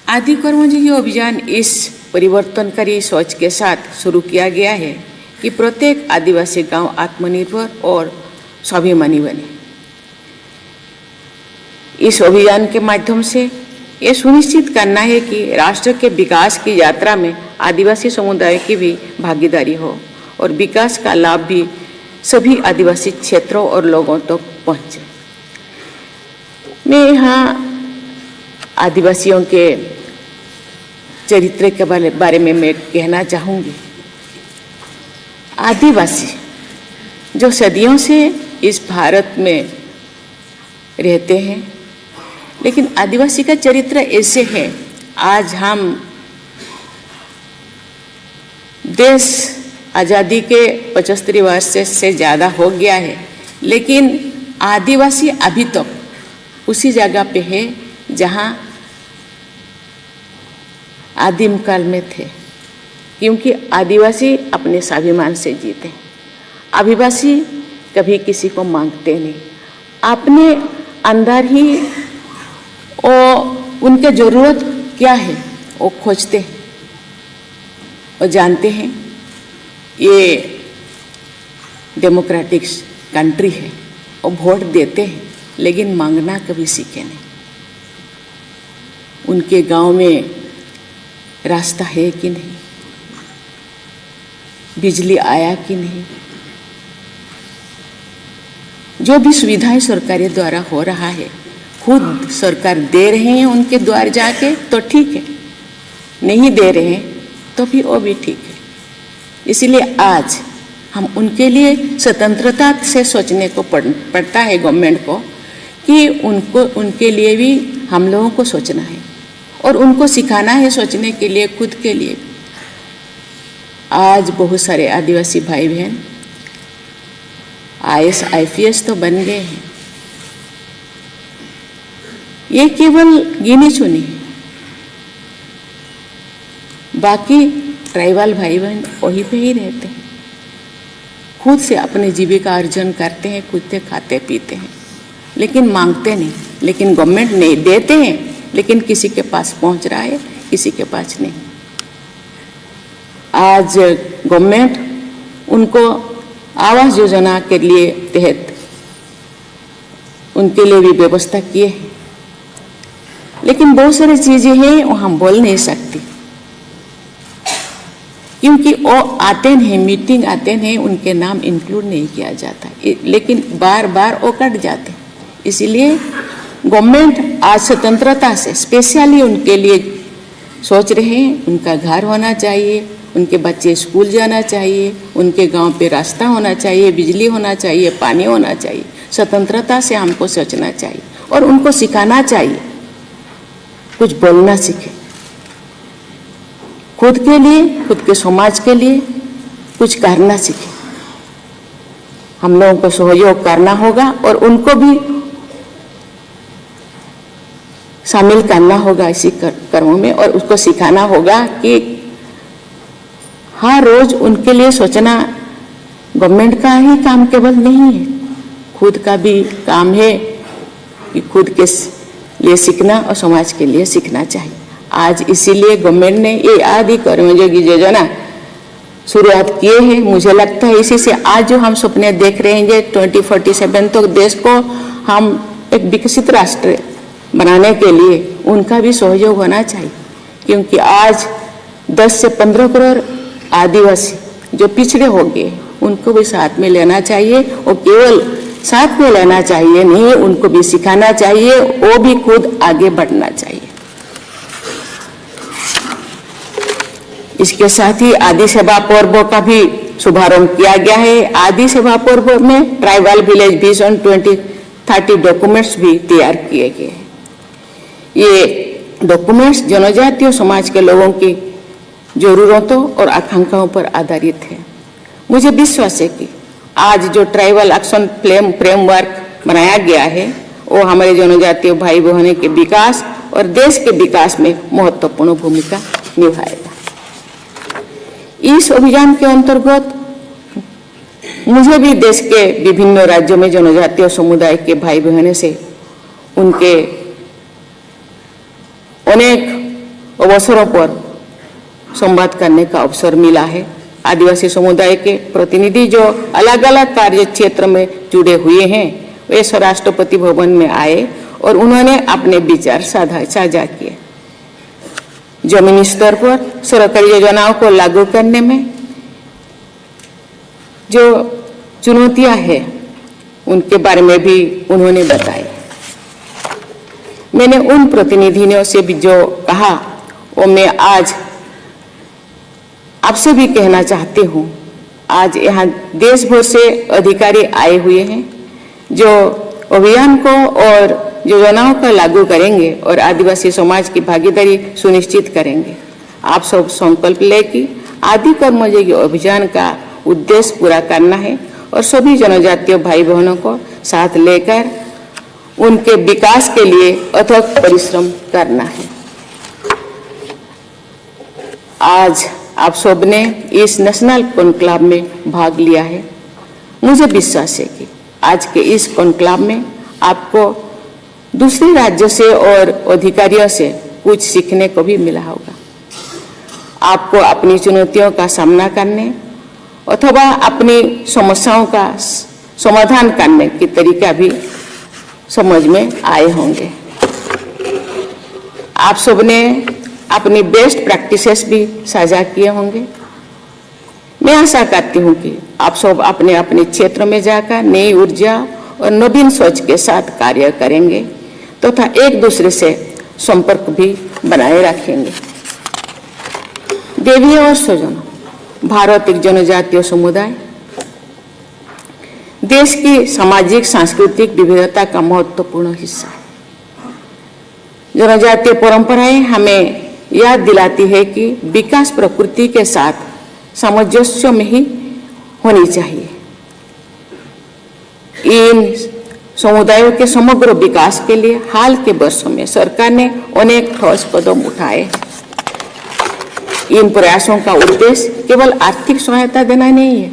आदि कर्मयोगी अभियान इस परिवर्तनकारी सोच के साथ शुरू किया गया है कि प्रत्येक आदिवासी गांव आत्मनिर्भर और स्वाभिमानी बने। इस अभियान के माध्यम से ये सुनिश्चित करना है कि राष्ट्र के विकास की यात्रा में आदिवासी समुदाय की भी भागीदारी हो और विकास का लाभ भी सभी आदिवासी क्षेत्रों और लोगों तक पहुंचे। मैं यहाँ आदिवासियों के चरित्र के बारे में मैं कहना चाहूँगी। आदिवासी जो सदियों से इस भारत में रहते हैं, लेकिन आदिवासी का चरित्र ऐसे है, आज हम देश आज़ादी के 75 वर्ष से ज़्यादा हो गया है, लेकिन आदिवासी अभी तक उसी जगह पे है जहाँ आदिम काल में थे, क्योंकि आदिवासी अपने स्वाभिमान से जीते। आदिवासी कभी किसी को मांगते नहीं, अपने अंदर ही उनके ज़रूरत क्या है वो खोजते हैं और जानते हैं ये डेमोक्रेटिक कंट्री है और वोट देते हैं, लेकिन मांगना कभी सीखे नहीं। उनके गांव में रास्ता है कि नहीं, बिजली आया कि नहीं, जो भी सुविधाएं सरकार द्वारा हो रहा है खुद सरकार दे रहे हैं उनके द्वार जाके तो ठीक है, नहीं दे रहे हैं तो भी वो भी ठीक है। इसीलिए आज हम उनके लिए स्वतंत्रता से सोचने को पड़ता है गवर्नमेंट को कि उनके लिए भी हम लोगों को सोचना है और उनको सिखाना है सोचने के लिए, खुद के लिए। आज बहुत सारे आदिवासी भाई बहन IAS IPS तो बन गए हैं। ये केवल गिने चुने हैं, बाकी ट्राइबल भाई बहन वहीं पे ही रहते हैं, खुद से अपने जीविका अर्जन करते हैं, खुद से खाते पीते हैं, लेकिन मांगते नहीं। लेकिन गवर्नमेंट नहीं देते हैं, लेकिन किसी के पास पहुंच रहा है, किसी के पास नहीं। आज गवर्नमेंट उनको आवास योजना के लिए तहत उनके लिए भी व्यवस्था किए हैं, लेकिन बहुत सारी चीजें हैं वो हम बोल नहीं सकते, क्योंकि वो आते हैं, मीटिंग आते हैं, उनके नाम इंक्लूड नहीं किया जाता, लेकिन बार बार वो कट जाते हैं। इसीलिए गवर्नमेंट आज स्वतंत्रता से स्पेशली उनके लिए सोच रहे हैं। उनका घर होना चाहिए, उनके बच्चे स्कूल जाना चाहिए, उनके गांव पे रास्ता होना चाहिए, बिजली होना चाहिए, पानी होना चाहिए। स्वतंत्रता से हमको सोचना चाहिए और उनको सिखाना चाहिए, कुछ बोलना सीखे, खुद के लिए, खुद के समाज के लिए कुछ करना सीखे। हम लोगों को सहयोग करना होगा और उनको भी शामिल करना होगा इसी कर्मों में, और उसको सिखाना होगा कि हर रोज उनके लिए सोचना गवर्नमेंट का ही काम केवल नहीं है, खुद का भी काम है कि खुद के लिए सीखना और समाज के लिए सीखना चाहिए। आज इसीलिए गवर्नमेंट ने ये आदि कर्मयोगी योजना शुरुआत किए हैं। मुझे लगता है इसी से आज जो हम सपने देख रहे हैं 2047 तक देश को हम एक विकसित राष्ट्र बनाने के लिए उनका भी सहयोग होना चाहिए, क्योंकि आज 10 से 15 करोड़ आदिवासी जो पिछड़े हो गए उनको भी साथ में लेना चाहिए, और केवल साथ में लेना चाहिए नहीं, उनको भी सिखाना चाहिए, वो भी खुद आगे बढ़ना चाहिए। इसके साथ ही आदि सेवा पर्व का भी शुभारंभ किया गया है। आदि सेवा पर्व में ट्राइबल विलेज विजन 2030 डॉक्यूमेंट्स भी तैयार किए गए हैं। ये डॉक्यूमेंट्स जनजातीय समाज के लोगों की जरूरतों और आकांक्षाओं पर आधारित है। मुझे विश्वास है कि आज जो ट्राइबल एक्शन फ्रेमवर्क बनाया गया है वो हमारे जनजातीय भाई बहनों के विकास और देश के विकास में महत्वपूर्ण भूमिका निभाएगा। इस अभियान के अंतर्गत मुझे भी देश के विभिन्न राज्यों में जनजातीय समुदाय के भाई बहनों से उनके अनेक अवसरों पर संवाद करने का अवसर मिला है। आदिवासी समुदाय के प्रतिनिधि जो अलग अलग कार्य क्षेत्र में जुड़े हुए हैं वे राष्ट्रपति भवन में आए और उन्होंने अपने विचार साझा किए। जमीनी स्तर पर सरकारी योजनाओं को लागू करने में जो चुनौतियां हैं उनके बारे में भी उन्होंने बताया। मैंने उन प्रतिनिधियों से भी जो कहा वो मैं आज आपसे भी कहना चाहती हूँ। आज यहाँ देश भर से अधिकारी आए हुए हैं जो अभियान को और योजनाओं को लागू करेंगे और आदिवासी समाज की भागीदारी सुनिश्चित करेंगे। आप सब संकल्प लें कि आदि कर्मयोगी अभियान का उद्देश्य पूरा करना है और सभी जनजातीय भाई बहनों को साथ लेकर उनके विकास के लिए अथक परिश्रम करना है। आज आप सब ने इस नेशनल कॉन्क्लेव में भाग लिया है। मुझे विश्वास है कि आज के इस कॉन्क्लेव में आपको दूसरे राज्यों से और अधिकारियों से कुछ सीखने को भी मिला होगा। आपको अपनी चुनौतियों का सामना करने अथवा अपनी समस्याओं का समाधान करने की तरीका भी समझ में आए होंगे। आप सबने अपनी बेस्ट प्रैक्टिसेस भी साझा किए होंगे। मैं आशा करती हूँ कि आप सब अपने अपने क्षेत्र में जाकर नई ऊर्जा और नवीन सोच के साथ कार्य करेंगे तथा एक दूसरे से संपर्क भी बनाए रखेंगे। देवियों और स्वजनों, भारत एक जनजातीय समुदाय देश की सामाजिक सांस्कृतिक विविधता का महत्वपूर्ण हिस्सा है। जनजातीय परंपराएं हमें याद दिलाती है कि विकास प्रकृति के साथ सामंजस्य में ही होनी चाहिए। इन समुदायों के समग्र विकास के लिए हाल के वर्षों में सरकार ने अनेक ठोस कदम उठाए। इन प्रयासों का उद्देश्य केवल आर्थिक सहायता देना नहीं है,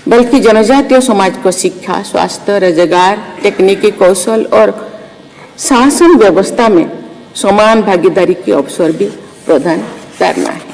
बल्कि जनजातीय समाज को शिक्षा, स्वास्थ्य, रोजगार, तकनीकी कौशल और शासन व्यवस्था में समान भागीदारी के अवसर भी प्रदान करना है।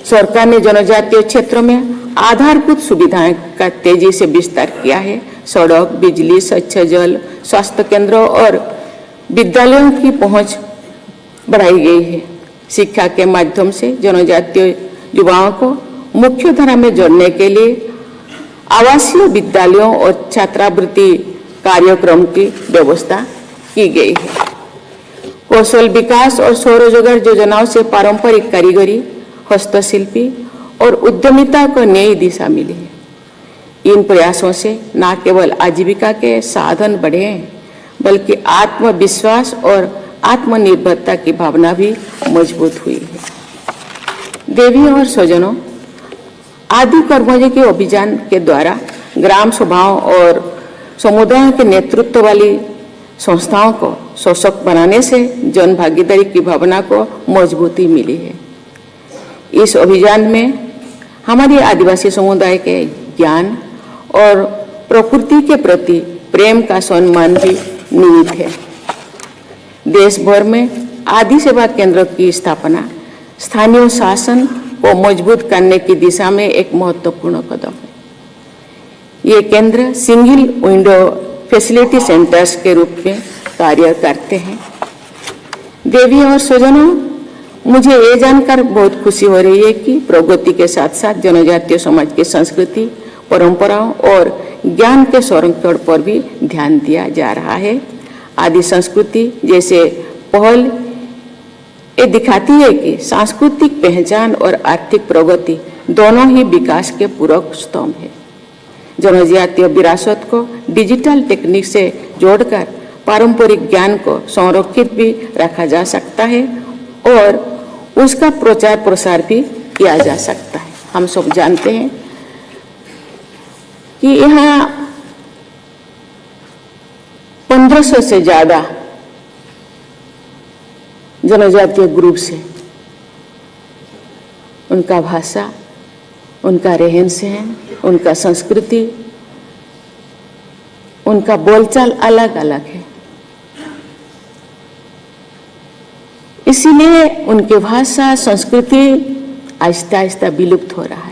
सरकार ने जनजातीय क्षेत्रों में आधारभूत सुविधाएं का तेजी से विस्तार किया है। सड़क, बिजली, स्वच्छ जल, स्वास्थ्य केंद्रों और विद्यालयों की पहुंच बढ़ाई गई है। शिक्षा के माध्यम से जनजातीय युवाओं को मुख्य धारा में जोड़ने के लिए आवासीय विद्यालयों और छात्रवृत्ति कार्यक्रम की व्यवस्था की गई है। कौशल विकास और स्वरोजगार योजनाओं से पारंपरिक कारीगरी, हस्तशिल्पी और उद्यमिता को नई दिशा मिली है। इन प्रयासों से न केवल आजीविका के साधन बढ़े हैं, बल्कि आत्मविश्वास और आत्मनिर्भरता की भावना भी मजबूत हुई है। देवियों और स्वजनों, आदि कर्मयोगी अभियान के द्वारा ग्राम सभाओं और समुदायों के नेतृत्व वाली संस्थाओं को सशक्त बनाने से जन भागीदारी की भावना को मजबूती मिली है। इस अभियान में हमारी आदिवासी समुदाय के ज्ञान और प्रकृति के प्रति प्रेम का सम्मान भी निहित है। देश भर में आदि सेवा केंद्र की स्थापना स्थानीय शासन को मजबूत करने की दिशा में एक महत्वपूर्ण कदम है। ये केंद्र सिंगल विंडो फैसिलिटी सेंटर्स के रूप में कार्य करते हैं। देवी और स्वजनों, मुझे ये जानकर बहुत खुशी हो रही है कि प्रगति के साथ साथ जनजातीय समाज की संस्कृति, परंपराओं और ज्ञान के संरक्षण पर भी ध्यान दिया जा रहा है। आदि संस्कृति जैसे पहल ये दिखाती है कि सांस्कृतिक पहचान और आर्थिक प्रगति दोनों ही विकास के पूरक स्तंभ है। जनजातीय विरासत को डिजिटल टेक्निक से जोड़कर पारंपरिक ज्ञान को संरक्षित भी रखा जा सकता है और उसका प्रचार प्रसार भी किया जा सकता है। हम सब जानते हैं कि यहाँ 1500 से ज्यादा जनजातीय ग्रुप से उनका भाषा, उनका रहन सहन, उनका संस्कृति, उनका बोलचाल अलग अलग है। इसीलिए उनके भाषा संस्कृति आहिस्ता आहिस्ता विलुप्त हो रहा है।